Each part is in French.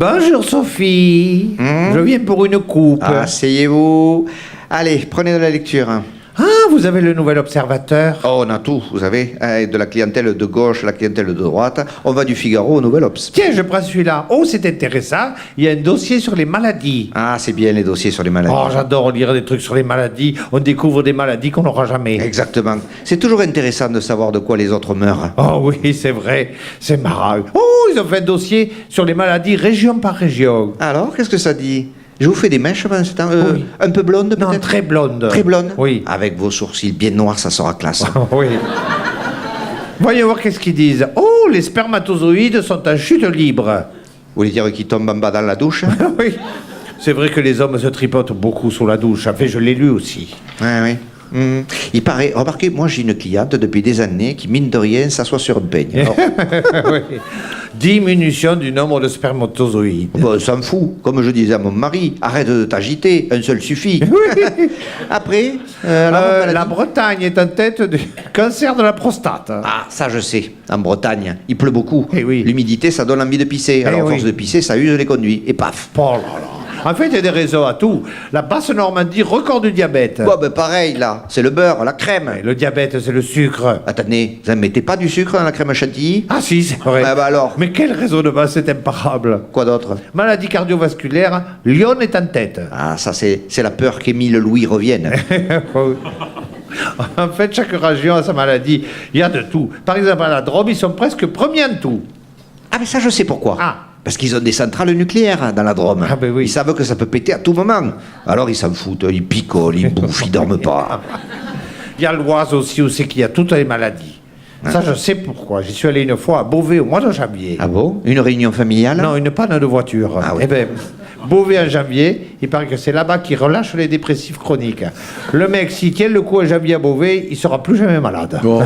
Bonjour Sophie, je viens pour une coupe. Asseyez-vous. Allez, prenez de la lecture. Ah, vous avez le Nouvel Observateur. Oh, on a tout, vous savez. De la clientèle de gauche à la clientèle de droite. On va du Figaro au Nouvel Obs. Tiens, je prends celui-là. Oh, c'est intéressant. Il y a un dossier sur les maladies. Ah, c'est bien les dossiers sur les maladies. Oh, j'adore lire des trucs sur les maladies. On découvre des maladies qu'on n'aura jamais. Exactement. C'est toujours intéressant de savoir de quoi les autres meurent. Oh oui, c'est vrai. C'est marrant. Oh, ils ont fait un dossier sur les maladies région par région. Alors, qu'est-ce que ça dit? Je vous fais des mèches pendant ce temps. Oui. Un peu blonde, peut-être? Non, très blonde. Très blonde? Oui. Avec vos sourcils bien noirs, ça sera classe. Oui. Voyons voir qu'est-ce qu'ils disent. Oh, les spermatozoïdes sont en chute libre. Vous voulez dire qu'ils tombent en bas dans la douche? Oui. C'est vrai que les hommes se tripotent beaucoup sous la douche. Enfin, je l'ai lu aussi. Oui. Il paraît, remarquez, moi j'ai une cliente depuis des années qui, mine de rien, s'assoit sur un peigne. Alors, Oui. Diminution du nombre de spermatozoïdes. bon, on s'en fout. Comme je disais à mon mari, arrête de t'agiter, un seul suffit. Après, La Bretagne est en tête du cancer de la prostate. Ah, ça je sais. En Bretagne, il pleut beaucoup. Eh oui. L'humidité, ça donne envie de pisser. Alors, à oui. force de pisser, ça use les conduits. Et paf. Oh là là. En fait, il y a des raisons à tout. La basse Normandie, record du diabète. Bon, ben pareil, là. C'est le beurre, la crème. Le diabète, c'est le sucre. Attendez, vous en mettez pas du sucre dans la crème chantilly? Ah si, c'est vrai. Ah bah alors. Mais quel raisonnement, c'est imparable. Quoi d'autre? Maladie cardiovasculaire, Lyon est en tête. Ah, ça c'est la peur qu'Émile Louis revienne. En fait, chaque région a sa maladie. Il y a de tout. Par exemple, à la Drôme, ils sont presque premiers en tout. Ah, mais ça je sais pourquoi. Ah. Parce qu'ils ont des centrales nucléaires dans la Drôme. Ah, ben oui. Ils savent que ça peut péter à tout moment. Alors ils s'en foutent, ils picolent, ils bouffent, ils dorment pas. Il y a l'Oise aussi où c'est qu'il y a toutes les maladies. Ça, je sais pourquoi. J'y suis allé une fois à Beauvais au mois de janvier. Ah bon? Une réunion familiale? Non, une panne de voiture. Ah oui. Eh bien, Beauvais en janvier, il paraît que c'est là-bas qu'ils relâchent les dépressifs chroniques. Le mec, s'il tient le coup en janvier à Beauvais, il sera plus jamais malade. Bon.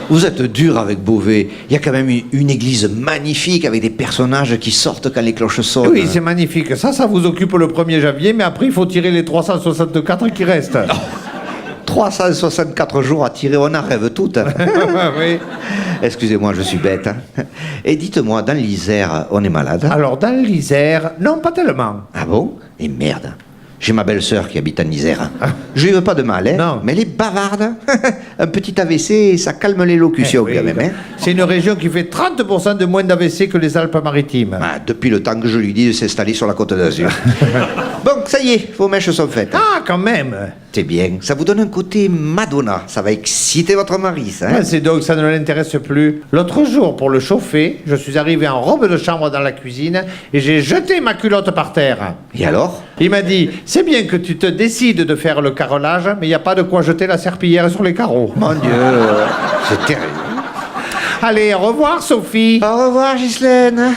Vous êtes dur avec Beauvais. Il y a quand même une église magnifique avec des personnages qui sortent quand les cloches sonnent. Oui, c'est magnifique. Ça vous occupe le 1er janvier, mais après, il faut tirer les 364 qui restent. 364 jours à tirer, on en rêve toutes. Oui. Excusez-moi, je suis bête. Hein. Et dites-moi, dans l'Isère, on est malade? Alors, dans l'Isère, non, pas tellement. Ah bon? Et merde. J'ai ma belle-sœur qui habite en Isère. Je lui veux pas de mal, hein? Non. Mais elle est bavarde. Un petit AVC, ça calme l'élocution Oui, quand même. Hein? c'est une région qui fait 30% de moins d'AVC que les Alpes-Maritimes. Ah, depuis le temps que je lui dis de s'installer sur la Côte d'Azur. Bon, ça y est, vos mèches sont faites. Ah, quand même. C'est bien. Ça vous donne un côté Madonna. Ça va exciter votre mari, ça. Hein? Ah, c'est donc ça ne l'intéresse plus. L'autre jour, pour le chauffer, je suis arrivé en robe de chambre dans la cuisine et j'ai jeté ma culotte par terre. Et alors? Il m'a dit, c'est bien que tu te décides de faire le carrelage, mais il n'y a pas de quoi jeter la serpillière sur les carreaux. Mon Dieu, c'est terrible. Allez, au revoir Sophie. Au revoir, Ghislaine.